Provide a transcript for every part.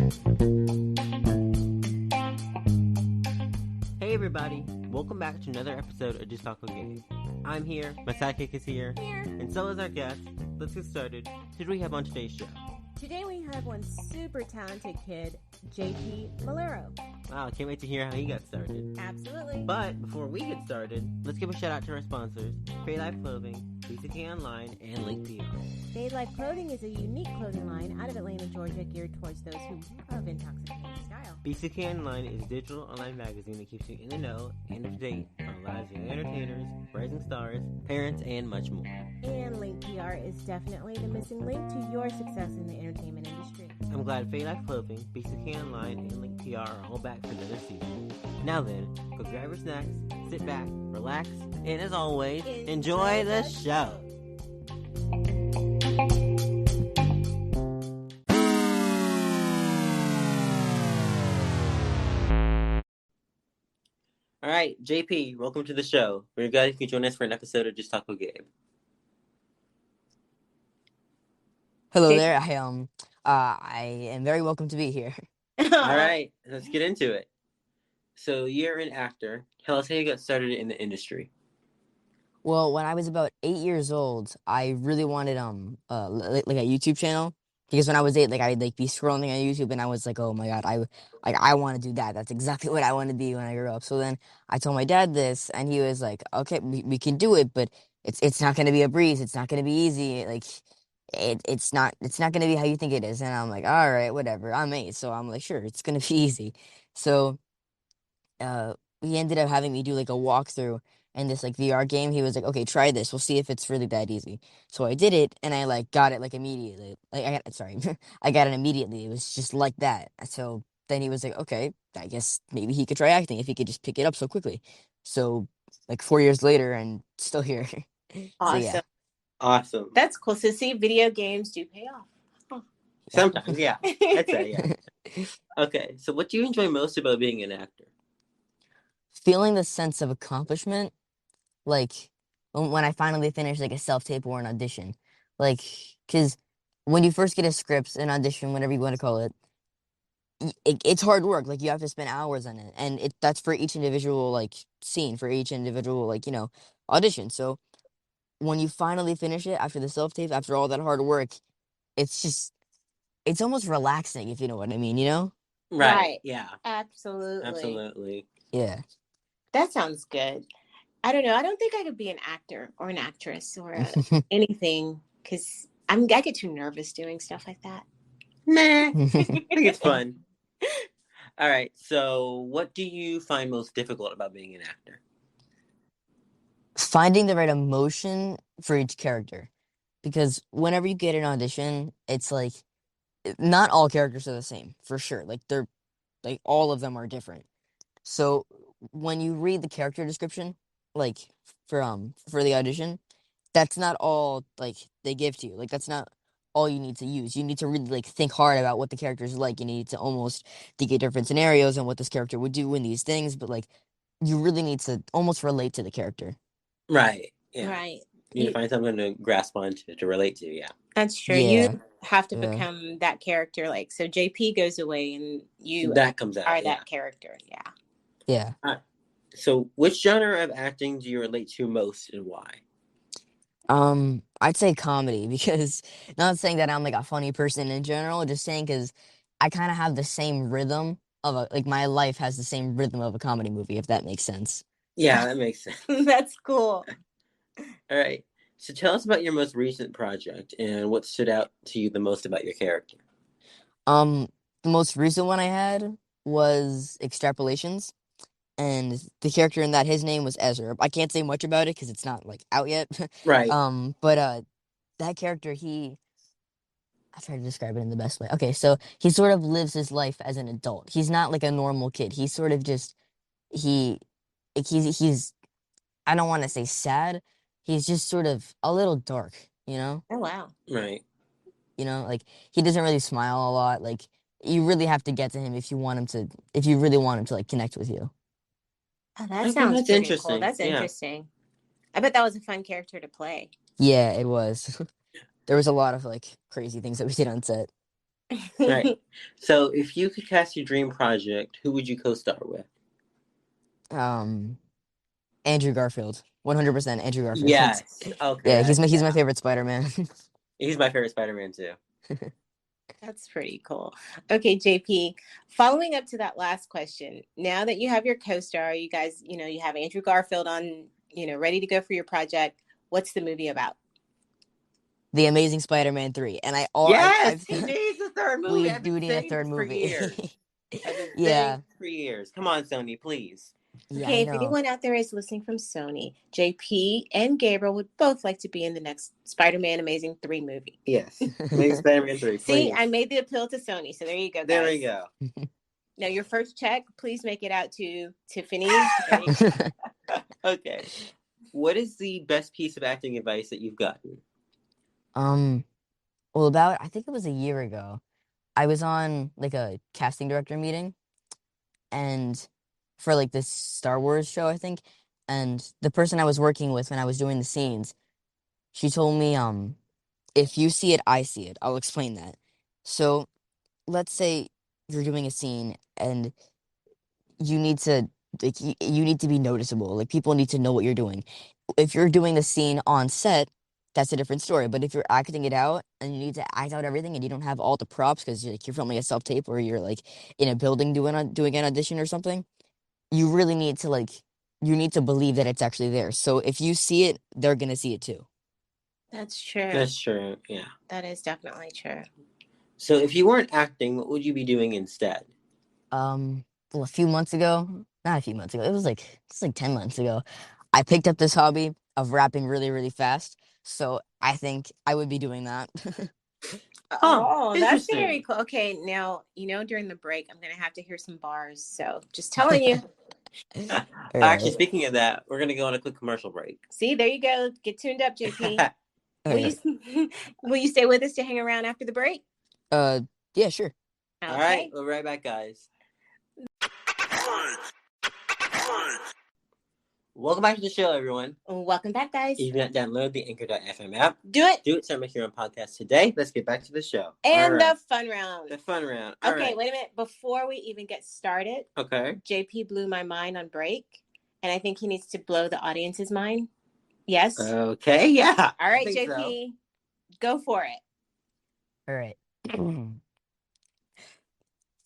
Hey everybody, welcome back to another episode of Just Talk Game. I'm here, my sidekick is here, and so is our guest. Let's get started. Who do we have on today's show? Today we have one super talented kid, JP Malheiro. Wow, can't wait to hear how he got started. Absolutely. But before we get started, let's give a shout out to our sponsors, Fade Life Clothing, BCK Online, and Link PR. Fade Life Clothing is a unique clothing line out of Atlanta, Georgia, geared towards those who love intoxicating style. BCK Online is a digital online magazine that keeps you in the know and up to date on lives of young entertainers, rising stars, parents, and much more. And Link PR is definitely the missing link to your success in the entertainment industry. I'm glad Fade Life Clothing, BCK Online, and Link PR are all back for another season. Now then, go grab your snacks, sit back, relax, and as always, enjoy the show. All right, JP, welcome to the show. We're glad you could join us for an episode of Just Talk with Gabe. Hello there. I am very welcome to be here. All right, let's get into it. So you're an actor. Tell us how you got started in the industry. Well, when I was about 8 years old, I really wanted like a YouTube channel, because when I was 8, like I'd like be scrolling on YouTube and I was like, oh my god, I want to do that. That's exactly what I want to be when I grow up. So then I told my dad this, and he was like, okay, we can do it, but it's not going to be a breeze. It's not going to be easy. Like it's not going to be how you think it is. And I'm like, all right, whatever. I'm 8, so I'm like, sure, it's going to be easy. So he ended up having me do like a walkthrough in this like VR game. He was like, okay, try this. We'll see if it's really that easy. So I did it, and I like got it like immediately. Like I got it immediately. It was just like that. So then he was like, okay, I guess maybe he could try acting if he could just pick it up so quickly. So like 4 years later, and still here. Awesome. So, yeah. Awesome. That's cool. So see, video games do pay off. Huh. Sometimes, yeah. I'd say, yeah. Okay, so what do you enjoy most about being an actor? Feeling the sense of accomplishment, like when I finally finish like a self-tape or an audition, like, because when you first get a script, an audition, whatever you want to call it, it's hard work. Like you have to spend hours on it, and that's for each individual like scene, for each individual like audition. So when you finally finish it after the self-tape, after all that hard work, it's almost relaxing, if you know what I mean, Right. Yeah. Absolutely. Yeah. That sounds good. I don't know. I don't think I could be an actor or an actress or anything, because I get too nervous doing stuff like that. Nah, I think it's fun. All right, so what do you find most difficult about being an actor? Finding the right emotion for each character, because whenever you get an audition, it's like not all characters are the same, for sure. Like they're like all of them are different. So when you read the character description, like for the audition, that's not all like they give to you. Like that's not all you need to use. You need to really like think hard about what the character is like. You need to almost think of different scenarios and what this character would do in these things. But like you really need to almost relate to the character. Right. Yeah. Right. You need to find something to grasp onto, to relate to, yeah. That's true. Yeah. You have to become that character. Like, so JP goes away and you that comes out, are that character. Yeah. Yeah. So which genre of acting do you relate to most, and why? I'd say comedy, because not saying that I'm like a funny person in general, just saying because I kind of have the same rhythm of like my life has the same rhythm of a comedy movie, if that makes sense. Yeah, that makes sense. That's cool. All right. So tell us about your most recent project and what stood out to you the most about your character. The most recent one I had was Extrapolations, and the character in that, his name was Ezra. I can't say much about it because it's not like out yet. Right. But that character, I'll try to describe it in the best way. Okay, so he sort of lives his life as an adult. He's not like a normal kid. He's sort of just he's I don't want to say sad. He's just sort of a little dark, Oh, wow. Right. Like he doesn't really smile a lot. Like you really have to get to him if you really want him to like connect with you. Oh, that sounds pretty interesting. Cool. That's interesting. I bet that was a fun character to play. Yeah, it was. There was a lot of like crazy things that we did on set. Right. So, if you could cast your dream project, who would you co-star with? Andrew Garfield. 100% Andrew Garfield. Yes. Yeah, Okay. he's my Yeah. favorite Spider-Man. He's my favorite Spider-Man too. That's pretty cool. Okay, JP, following up to that last question, now that you have your co-star, you guys, you have Andrew Garfield on, ready to go for your project. What's the movie about? The Amazing Spider-Man 3. And Yes, I've he needs a third movie. we I've been do need a saying third this for movie. years. I've been saying Yeah. this for years. Come on, Sony, please. Yeah, Okay, I if know. anyone out there is listening from Sony, JP and Gabriel would both like to be in the next Spider-Man Amazing 3 movie. Yes. Amazing Spider-Man 3, please. See, I made the appeal to Sony, so there you go, guys. There we go. Now, your first check, please make it out to Tiffany. Okay. What is the best piece of acting advice that you've gotten? Well, I think it was a year ago, I was on like a casting director meeting and for like this Star Wars show, I think. And the person I was working with when I was doing the scenes, she told me, if you see it, I see it. I'll explain that. So let's say you're doing a scene and you need to you need to be noticeable. Like people need to know what you're doing. If you're doing the scene on set, that's a different story. But if you're acting it out and you need to act out everything and you don't have all the props because you're filming a self tape or you're like in a building doing an audition or something, you really need to you need to believe that it's actually there. So if you see it, they're gonna see it too. That's true. That's true, yeah. That is definitely true. So if you weren't acting, what would you be doing instead? Well, a few months ago, not a few months ago, it's like 10 months ago, I picked up this hobby of rapping really, really fast. So I think I would be doing that. Oh, that's very cool. Okay, now, during the break, I'm going to have to hear some bars. So just telling you. Actually, speaking of that, we're going to go on a quick commercial break. See, there you go. Get tuned up, JP. Will you stay with us to hang around after the break? Yeah, sure. Okay. All right, we'll be right back, guys. Welcome back to the show, everyone. Welcome back, guys. If you've not downloaded the Anchor.fm app, do it. So make your own podcast today. Let's get back to the show. And the fun round. Okay, wait a minute. Before we even get started, JP blew my mind on break, and I think he needs to blow the audience's mind. Yes? Okay, yeah. All right, JP. So. Go for it. All right.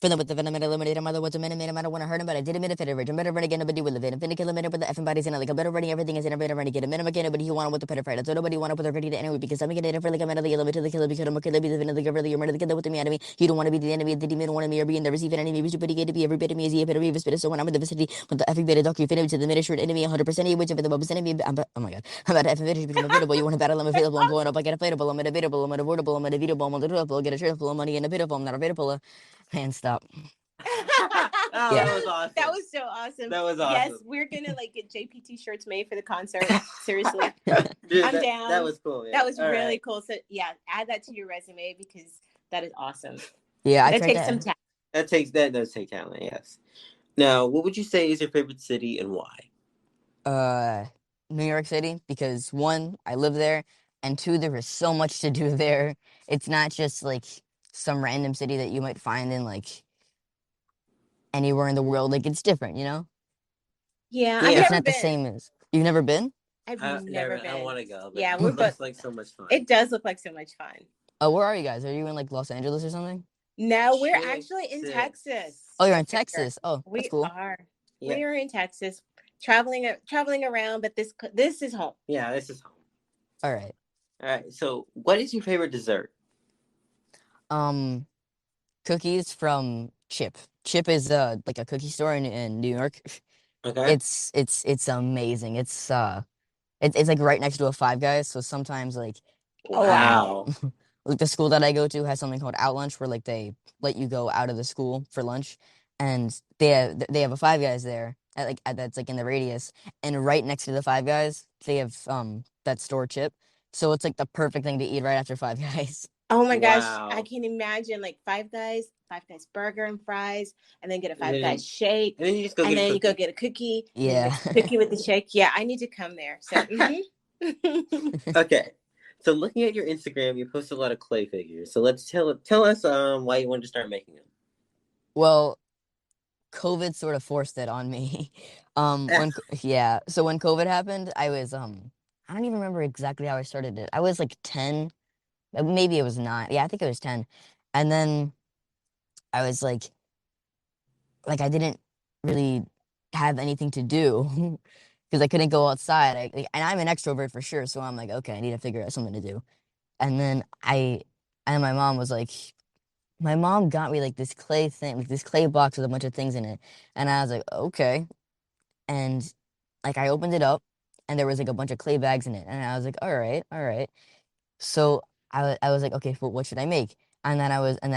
Filling with the venom and eliminated mother was a minute, I don't want to hurt him, but I did admit it, fit it, rich. I'm better running again, nobody will live it. I'm finna kill a minute, but the effing body's in it. Like, I'm better running everything is in a better running, get a minute again, nobody who want with the pedophile. That's nobody want to put their ready to anyway, because I'm getting it for like I'm out of the yellow to the killer, because I'm a killer, be the villain, the giver, you're murder, the killer with the enemy. You don't want to be the enemy, the demon, want me or being the receiving enemy, which you put to be every bit of me is the epitome of a spirit. So when I'm in the vicinity, with the effing bit of doc, you fit into the ministry enemy 100%, which of the bubbles enemy. Oh my god, I'm about to effing finish, become available. You want to battle, I'm available, I'm blowing up, I get available, I'm unavailable, I'm unavoidable, I'm unavoidable, I'm unavoidable, get a triple money and a bit of I'm not available. Man, stop. Oh, yeah. That was awesome. That was so awesome. That was awesome. Yes, we're gonna get JP t-shirts made for the concert. Seriously, dude, I'm down. That was cool. Yeah. That was really cool. So yeah, add that to your resume because that is awesome. Yeah, that takes some talent. That does take talent. Yes. Now, what would you say is your favorite city and why? New York City, because 1, I live there, and 2, there is so much to do there. It's not just like some random city that you might find in like anywhere in the world. Like it's different, you know? Yeah, I've it's not been. The same as you've never been? I've never been. I want to go. Yeah, we're both like so much fun. It does look like so much fun. Oh, where are you guys? Are you in like Los Angeles or something? No, we're actually in Texas. Oh, you're in Texas. Oh, that's cool. We are. Yeah. We are in Texas, traveling around, but this is home. Yeah, this is home. All right. So, what is your favorite dessert? Cookies from Chip. Chip is like a cookie store in New York. Okay. It's amazing. It's like right next to a Five Guys. So sometimes like, wow. Like the school that I go to has something called Out Lunch, where like they let you go out of the school for lunch, and they have a Five Guys there that's like in the radius, and right next to the Five Guys they have that store Chip. So it's like the perfect thing to eat right after Five Guys. Oh my gosh, I can imagine like Five Guys burger and fries, and then get a Five Guys shake, and then you just go get a cookie. Yeah, cookie with the shake. Yeah, I need to come there. So okay, So looking at your Instagram, you post a lot of clay figures. So let's tell us why you wanted to start making them. Well, COVID sort of forced it on me. So when COVID happened, I don't even remember exactly how I started it. I was like 10, maybe it was 9. Yeah, I think it was 10. And then I was like I didn't really have anything to do because I couldn't go outside. And I'm an extrovert for sure, so I'm like, okay, I need to figure out something to do. And then my mom was like, my mom got me like this clay thing, like this clay box with a bunch of things in it, and I was like, okay. And like I opened it up, and there was like a bunch of clay bags in it, and I was like, all right, all right. So I was like, okay, well, what should I make? And then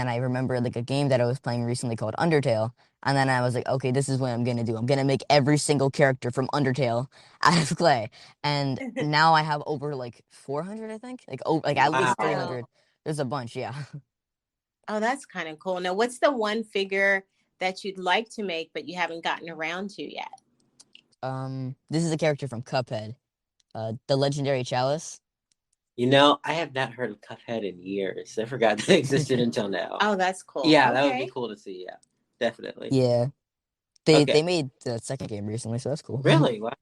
I remembered like a game that I was playing recently called Undertale. And then I was like, okay, this is what I'm gonna do. I'm gonna make every single character from Undertale out of clay. And now I have over like 400, I think. Like at least Wow. 300. There's a bunch, yeah. Oh, that's kind of cool. Now, what's the one figure that you'd like to make but you haven't gotten around to yet? This is a character from Cuphead, the legendary Chalice. You know, I have not heard of Cuphead in years. I forgot that existed until now. Oh, that's cool. Yeah, okay. that would be cool to see. Yeah, definitely. Yeah. Okay. They made the second game recently, so that's cool. Really? Wow.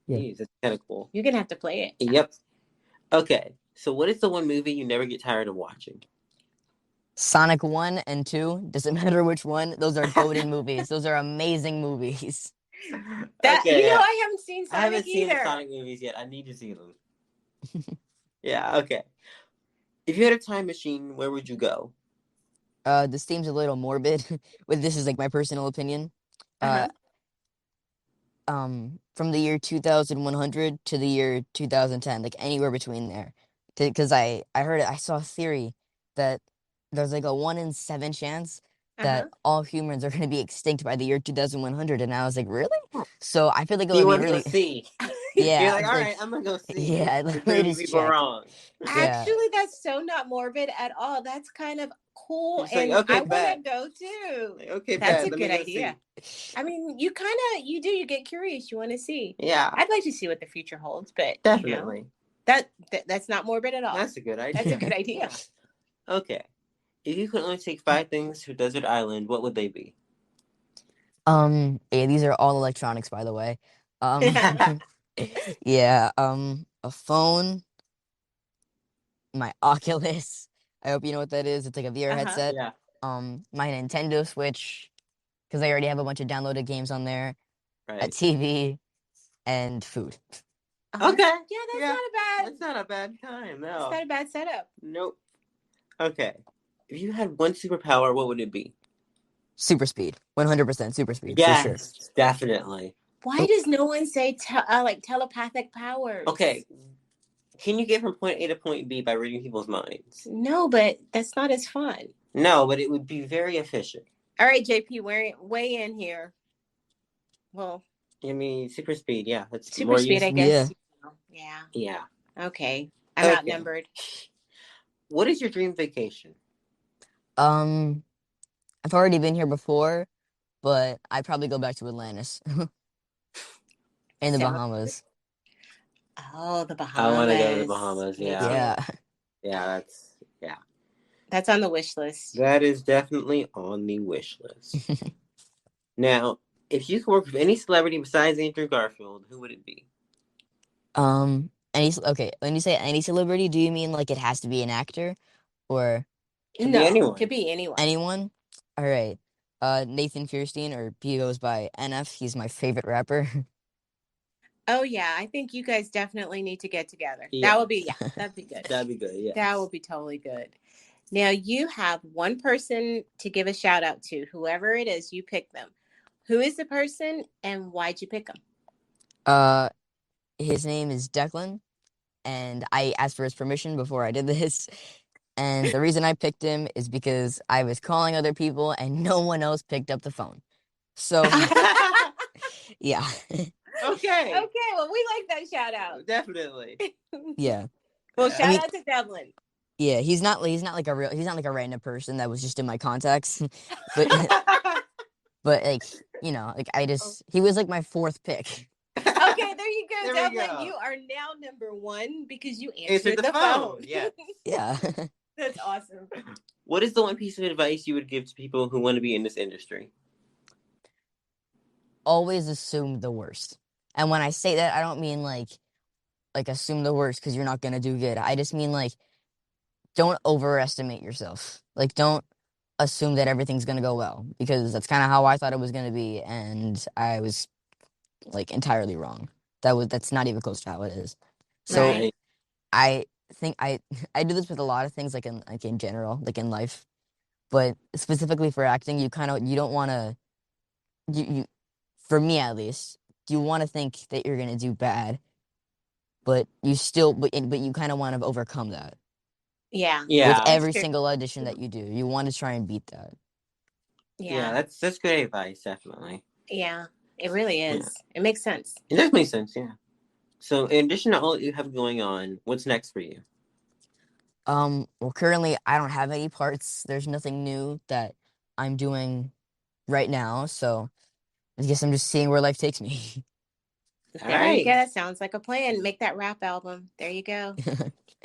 Yeah. Jeez, that's kind of cool. You're gonna have to play it. Yep. Okay. So, what is the one movie you never get tired of watching? Sonic 1 and 2, doesn't matter which one. Those are goated movies. Those are amazing movies. Okay. I haven't seen Sonic I haven't seen the either. Sonic movies yet. I need to see them. Yeah. Okay. If you had a time machine, where would you go? This seems a little morbid, but this is like my personal opinion. Uh-huh. From the year 2100 to the year 2010, like anywhere between there. Because I saw a theory that there's like a 1 in 7 chance that Uh-huh. all humans are going to be extinct by the year 2100. And I was like, really? So I feel like it You would be want to go really, see? yeah. You're I like, was all like, right, I'm gonna go see. yeah, You're let me proving just people check. wrong. Yeah. Actually, that's so not morbid at all. That's kind of cool, It's like, and okay, I want to bet. go too. Like, okay, That's bet. a Let me good go idea. see. I mean, you get curious. You want to see. Yeah, I'd like to see what the future holds, but definitely. that's not morbid at all. That's a good idea. That's a good idea. Yeah. Okay. If you could only take 5 things to a desert island, what would they be? Yeah, these are all electronics, by the way. Yeah, a phone, my Oculus. I hope you know what that is. It's like a VR headset. Yeah. My Nintendo Switch, because I already have a bunch of downloaded games on there. A Right. TV and food. Okay. Yeah, That's not a bad time. No. That's not a bad setup. Nope. Okay. If you had one superpower, what would it be? Super speed, 100% super speed, Yes, for sure. definitely. Why does no one say like telepathic powers? Okay. Can you get from point A to point B by reading people's minds? No, but that's not as fun. No, but it would be very efficient. All right, JP, weigh in here. Well, I mean, super speed, yeah. That's super more speed, I useful. guess. Yeah. Yeah. Okay. I'm outnumbered. What is your dream vacation? I've already been here before, but I'd probably go back to Atlantis. In the Bahamas. Oh, the Bahamas. I want to go to the Bahamas, yeah. Yeah. That's on the wish list. That is definitely on the wish list. Now, if you could work with any celebrity besides Andrew Garfield, who would it be? Okay, when you say any celebrity, do you mean like it has to be an actor? Or Could be anyone. Could be anyone. Anyone? All right. Nathan Fierstein, or he goes by NF. He's my favorite rapper. Oh yeah, I think you guys definitely need to get together. Yeah. That'd be good. That'd be good, yeah. That would be totally good. Now you have one person to give a shout out to. Whoever it is, you pick them. Who is the person and why'd you pick him? His name is Declan, and I asked for his permission before I did this. And the reason I picked him is because I was calling other people and no one else picked up the phone. So, yeah. Okay. Well, we like that shout out. Definitely. Yeah. Well, shout out to Devlin. Yeah, he's not like a random person that was just in my contacts. But like, like he was like my 4th pick. Okay, there you go. There we Dublin, go. you are now number one because you Answered answered the the phone. Yeah. Yeah. That's awesome. What is the one piece of advice you would give to people who want to be in this industry? Always assume the worst. And when I say that, I don't mean like assume the worst because you're not gonna do good. I just mean like don't overestimate yourself. Like don't assume that everything's gonna go well because that's kind of how I thought it was gonna be, and I was like entirely wrong. That's not even close to how it is. So Right. Right. I think I I do this with a lot of things like in general, like in life, but specifically for acting, you don't want to you for me at least, you want to think that you're gonna do bad, but but you kind of want to overcome that Yeah. with Yeah. That's every true. single audition that you do. You want to try and beat that. Yeah, Yeah. that's great advice, definitely. Yeah. It really Yeah. is. It makes sense. It does make sense, yeah. So in addition to all that you have going on, what's next for you? Well, currently I don't have any parts. There's nothing new that I'm doing right now, so I guess I'm just seeing where life takes me. All There you right. go. That sounds like a plan. Make that rap album. There you go.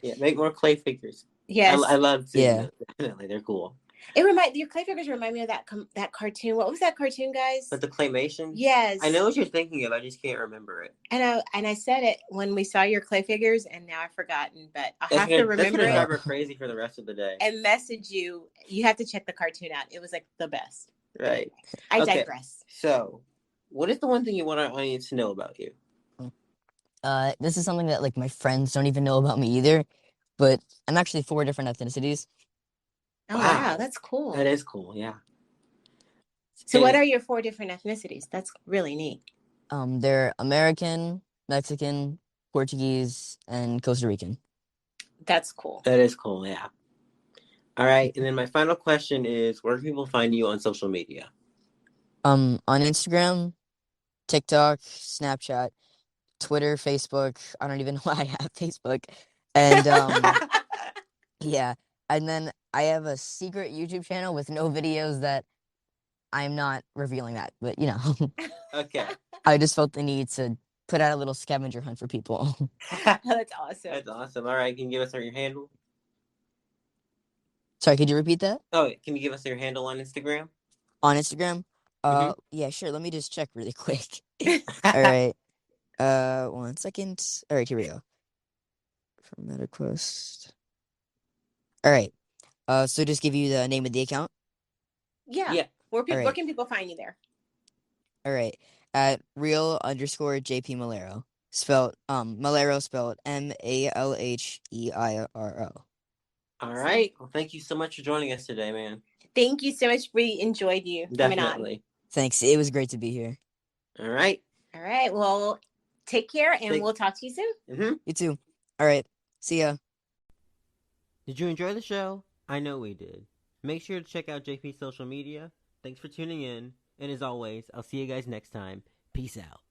Yeah, make more clay figures. Yes. I love seeing Yeah. those. Definitely, they're cool. Your clay figures remind me of that cartoon. What was that cartoon, guys? But the claymation? Yes. I know what you're thinking of. I just can't remember it. And I said it when we saw your clay figures, and now I've forgotten. But I'll have to That's remember gonna it drive her crazy for the rest of the day. and message you. You have to check the cartoon out. It was like the best. Right. I Okay. digress. So, what is the one thing you want our audience to know about you? This is something that like my friends don't even know about me either, but I'm actually 4 different ethnicities. Oh Wow. wow, that's cool. That is cool. Yeah. So what And- are your 4 different ethnicities? That's really neat. They're American, Mexican, Portuguese, and Costa Rican. That's cool. That is cool. Yeah. All right. And then my final question is, where can people find you on social media? On Instagram, TikTok, Snapchat, Twitter, Facebook. I don't even know why I have Facebook. And yeah, and then I have a secret YouTube channel with no videos that I'm not revealing that, but you know, Okay. I just felt the need to put out a little scavenger hunt for people. That's awesome. That's awesome. All right. Can you give us your handle? Sorry, could you repeat that? Oh, can you give us your handle on Instagram? On Instagram? Mhm. Yeah, sure. Let me just check really quick. All right. 1 second. All right, here we go. From MetaQuest. All right. So just give you the name of the account. Yeah. Yeah. Where All where right. can people find you there? All right. At real_JP Malheiro. Spelled Malheiro spelled MALHEIRO. All right. Well, thank you so much for joining us today, man. Thank you so much. We enjoyed you coming on. Definitely. Thanks. It was great to be here. All right. All right. Well, take care and we'll talk to you soon. Mm-hmm. You too. All right. See ya. Did you enjoy the show? I know we did. Make sure to check out JP's social media. Thanks for tuning in. And as always, I'll see you guys next time. Peace out.